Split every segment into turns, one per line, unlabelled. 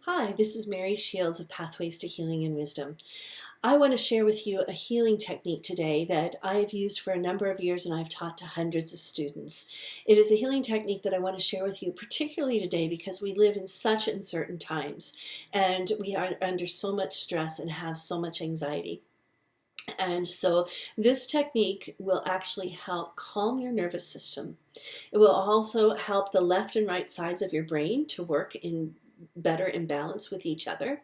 Hi, this is Mary Shields of Pathways to Healing and Wisdom. I want to share with you a healing technique today that I have used for a number of years and I've taught to hundreds of students. It is a healing technique that I want to share with you, particularly today because we live in such uncertain times and we are under so much stress and have so much anxiety. And so this technique will actually help calm your nervous system. It will also help the left and right sides of your brain to work in better in balance with each other.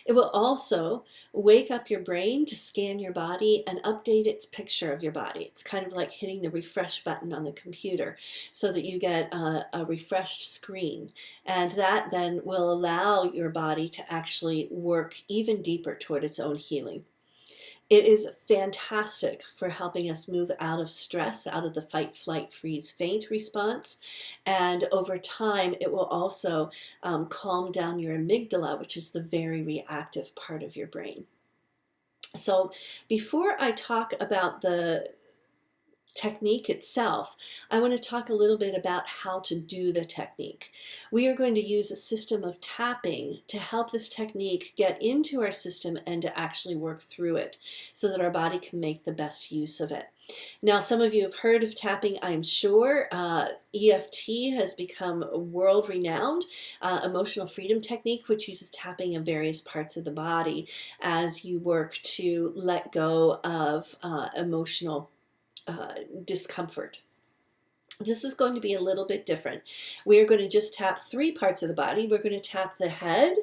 It will also wake up your brain to scan your body and update its picture of your body. It's kind of like hitting the refresh button on the computer so that you get a refreshed screen. And that then will allow your body to actually work even deeper toward its own healing. It is fantastic for helping us move out of stress, out of the fight, flight, freeze, faint response. And over time, it will also calm down your amygdala, which is the very reactive part of your brain. So before I talk about the technique itself, I want to talk a little bit about how to do the technique. We are going to use a system of tapping to help this technique get into our system and to actually work through it so that our body can make the best use of it. Now, some of you have heard of tapping, I'm sure. EFT has become world-renowned emotional freedom technique, which uses tapping in various parts of the body as you work to let go of emotional discomfort. This is going to be a little bit different. We are going to just tap three parts of the body. We're going to tap the head,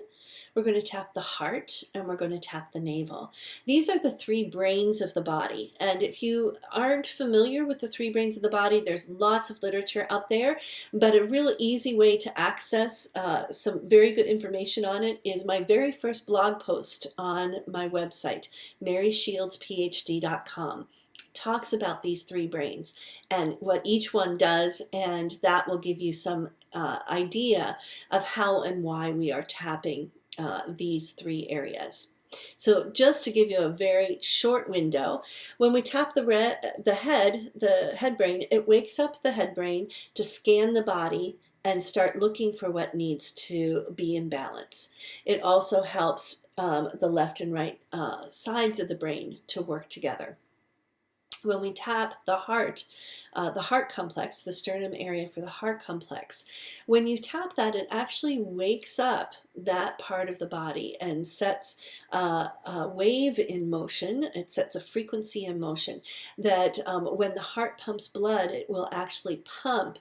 we're going to tap the heart, and we're going to tap the navel. These are the three brains of the body. And if you aren't familiar with the three brains of the body, there's lots of literature out there, but a real easy way to access some very good information on it is my very first blog post on my website, maryshieldphd.com. Talks about these three brains and what each one does, and that will give you some idea of how and why we are tapping these three areas. So just to give you a very short window, when we tap the head brain, it wakes up the head brain to scan the body and start looking for what needs to be in balance. It also helps the left and right sides of the brain to work together. When we tap the heart complex, the sternum area for the heart complex, when you tap that, it actually wakes up that part of the body and sets a wave in motion. It sets a frequency in motion that when the heart pumps blood, it will actually pump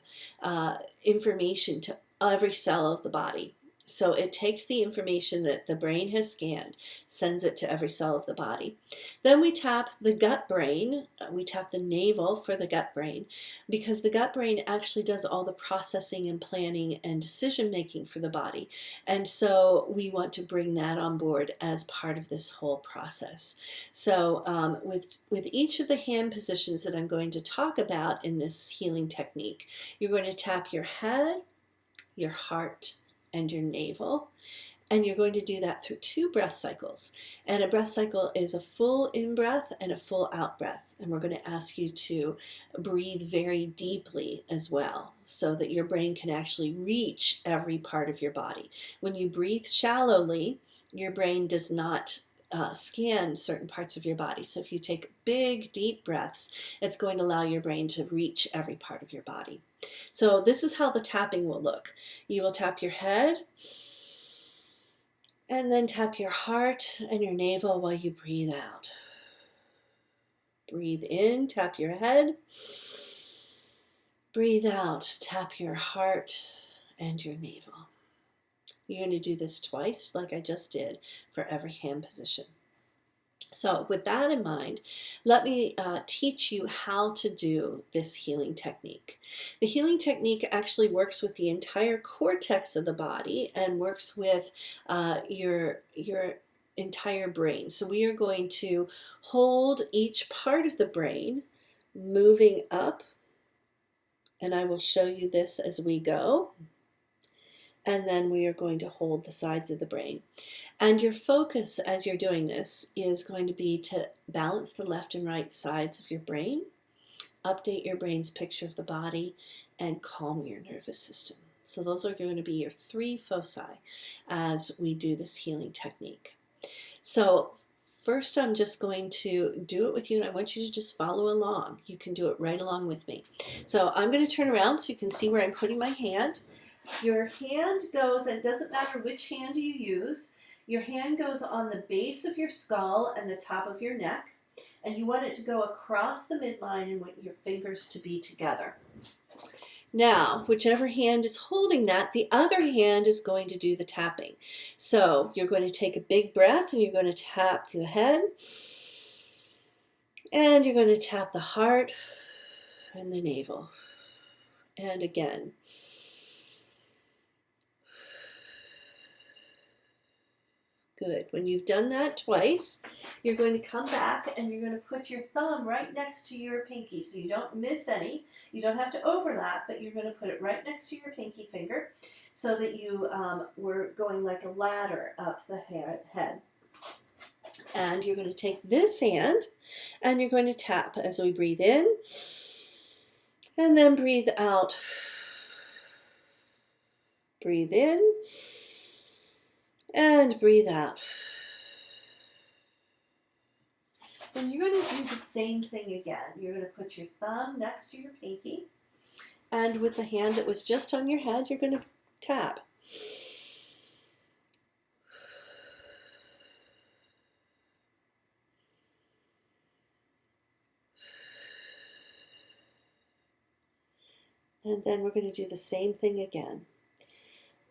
information to every cell of the body. So it takes the information that the brain has scanned, sends it to every cell of the body. Then we tap the gut brain. We tap the navel for the gut brain because the gut brain actually does all the processing and planning and decision making for the body. And so we want to bring that on board as part of this whole process. So with each of the hand positions that I'm going to talk about in this healing technique, you're going to tap your head, your heart, and your navel. And you're going to do that through 2 breath cycles. And a breath cycle is a full in-breath and a full out-breath. And we're going to ask you to breathe very deeply as well so that your brain can actually reach every part of your body. When you breathe shallowly, your brain does not scan certain parts of your body. So if you take big, deep breaths, it's going to allow your brain to reach every part of your body. So this is how the tapping will look. You will tap your head, and then tap your heart and your navel while you breathe out. Breathe in, tap your head. Breathe out, tap your heart and your navel. You're going to do this twice like I just did for every hand position. So with that in mind, let me teach you how to do this healing technique. The healing technique actually works with the entire cortex of the body and works with your entire brain. So we are going to hold each part of the brain moving up, and I will show you this as we go. And then we are going to hold the sides of the brain. And your focus as you're doing this is going to be to balance the left and right sides of your brain, update your brain's picture of the body, and calm your nervous system. So those are going to be your 3 foci as we do this healing technique. So first I'm just going to do it with you, and I want you to just follow along. You can do it right along with me. So I'm going to turn around so you can see where I'm putting my hand. Your hand goes, and it doesn't matter which hand you use, your hand goes on the base of your skull and the top of your neck, and you want it to go across the midline and want your fingers to be together. Now, whichever hand is holding that, the other hand is going to do the tapping. So you're going to take a big breath and you're going to tap the head, and you're going to tap the heart and the navel. And again. Good. When you've done that twice, you're going to come back and you're going to put your thumb right next to your pinky so you don't miss any. You don't have to overlap, but you're going to put it right next to your pinky finger so that you were going like a ladder up the head. And you're going to take this hand and you're going to tap as we breathe in and then breathe out. Breathe in and breathe out. And you're going to do the same thing again. You're going to put your thumb next to your pinky, and with the hand that was just on your head, you're going to tap. And then we're going to do the same thing again.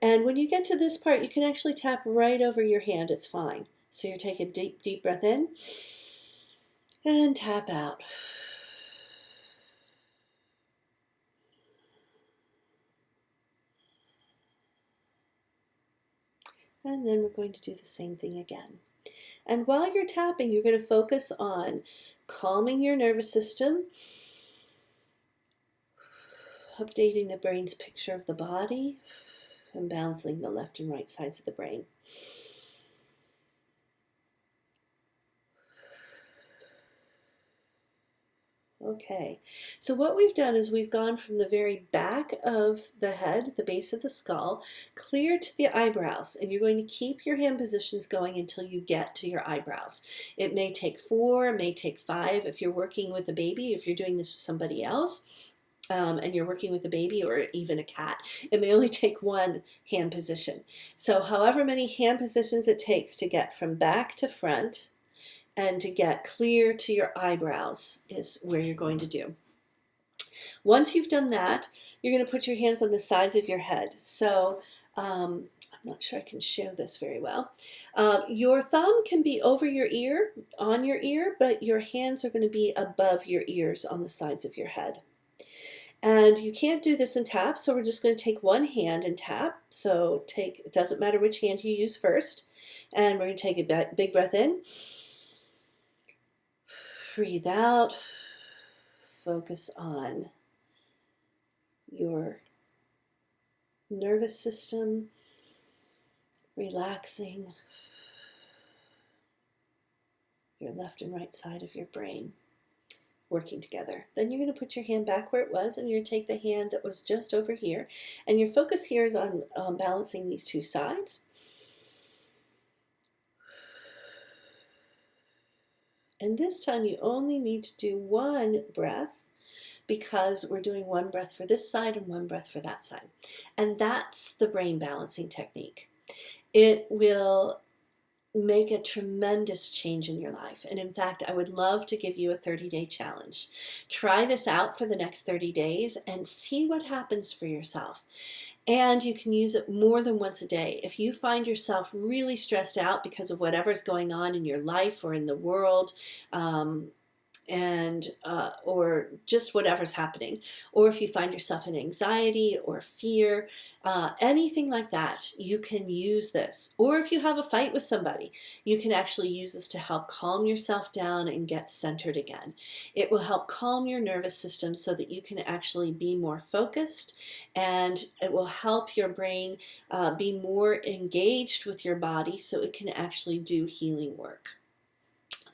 And when you get to this part, you can actually tap right over your hand. It's fine. So you're taking a deep, deep breath in and tap out. And then we're going to do the same thing again. And while you're tapping, you're going to focus on calming your nervous system, updating the brain's picture of the body, and balancing the left and right sides of the brain. Okay, so what we've done is we've gone from the very back of the head, the base of the skull, clear to the eyebrows, and you're going to keep your hand positions going until you get to your eyebrows. It may take 4, it may take 5 if you're working with a baby, if you're doing this with somebody else. And you're working with a baby or even a cat, it may only take 1 hand position. So however many hand positions it takes to get from back to front and to get clear to your eyebrows is where you're going to do. Once you've done that, you're going to put your hands on the sides of your head. So I'm not sure I can show this very well. Your thumb can be over your ear, on your ear, but your hands are going to be above your ears on the sides of your head. And you can't do this in tap, so we're just going to take 1 hand and tap. So it doesn't matter which hand you use first. And we're going to take a big breath in. Breathe out. Focus on your nervous system, relaxing your left and right side of your brain, working together. Then you're going to put your hand back where it was, and you're going to take the hand that was just over here, and your focus here is on balancing these 2 sides. And this time you only need to do 1 breath, because we're doing 1 breath for this side and 1 breath for that side. And that's the brain balancing technique. It will make a tremendous change in your life. And in fact, I would love to give you a 30-day challenge. Try this out for the next 30 days and see what happens for yourself. And you can use it more than once a day. If you find yourself really stressed out because of whatever's going on in your life or in the world, or just whatever's happening, or if you find yourself in anxiety or fear, anything like that, you can use this. Or if you have a fight with somebody, you can actually use this to help calm yourself down and get centered again. It will help calm your nervous system so that you can actually be more focused, and it will help your brain be more engaged with your body so it can actually do healing work.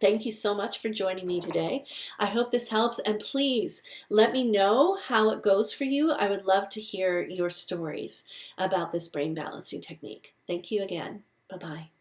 Thank you so much for joining me today. I hope this helps, and please let me know how it goes for you. I would love to hear your stories about this brain balancing technique. Thank you again. Bye-bye.